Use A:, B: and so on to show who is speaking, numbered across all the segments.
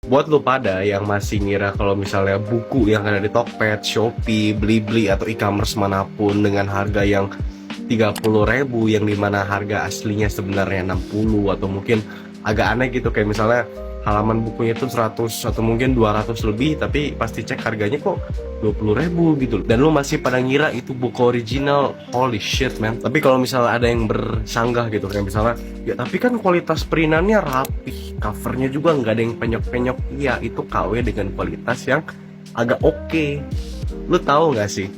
A: Buat lo pada yang masih ngira kalau misalnya buku yang ada di Tokped, Shopee, Blibli atau e-commerce manapun dengan harga yang 30.000, yang dimana harga aslinya sebenarnya 60, atau mungkin agak aneh gitu, kayak misalnya halaman bukunya itu 100 atau mungkin 200 lebih, tapi pasti cek harganya kok 20.000 gitu, dan lu masih pada ngira itu buku original. Holy shit man. Tapi kalau misalnya ada yang bersanggah gitu, kayak misalnya ya tapi kan kualitas perintannya rapih, covernya juga nggak ada yang penyok-penyok, ya itu KW dengan kualitas yang agak oke. Lu tahu nggak sih,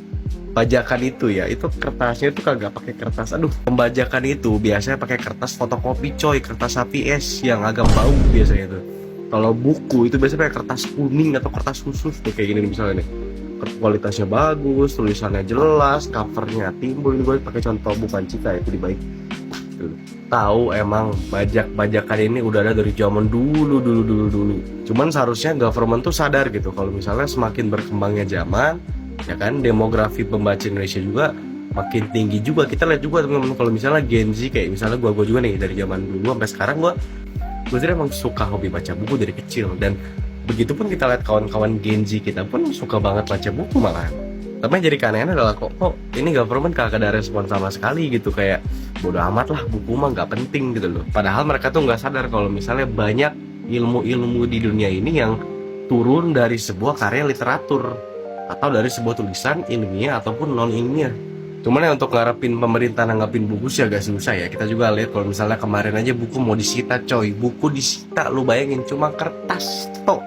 A: bajakan itu ya, itu kertasnya itu kagak pakai kertas, aduh, pembajakan itu biasanya pakai kertas fotokopi coy, kertas HPS yang agak bau biasanya itu. Kalau buku itu biasanya pakai kertas kuning atau kertas khusus tuh, kayak gini nih misalnya nih, kualitasnya bagus, tulisannya jelas, covernya timbul. Ini gue pakai contoh bukan Cika, itu di baik. Tahu emang bajak-bajakan ini udah ada dari zaman dulu. Cuman seharusnya government tuh sadar gitu, kalau misalnya semakin berkembangnya zaman, ya kan, demografi pembaca Indonesia juga makin tinggi juga. Kita lihat juga teman-teman, kalau misalnya Gen Z, kayak misalnya gua juga nih, dari zaman dulu sampai sekarang gue sih emang suka hobi baca buku dari kecil, dan begitupun kita lihat kawan-kawan Gen Z kita pun suka banget baca buku malahan. Tapi yang jadi keanehan adalah kok ini government kagak ada respon sama sekali gitu, kayak bodo amat lah, buku mah nggak penting gitu loh. Padahal mereka tuh nggak sadar kalau misalnya banyak ilmu-ilmu di dunia ini yang turun dari sebuah karya literatur atau dari sebuah tulisan ilmiah ataupun non ilmiah. Cuman ya untuk ngarepin pemerintah nanggapin buku sih agak susah ya. Kita juga lihat kalau misalnya kemarin aja buku mau disita coy, buku disita, lu bayangin, cuma kertas tok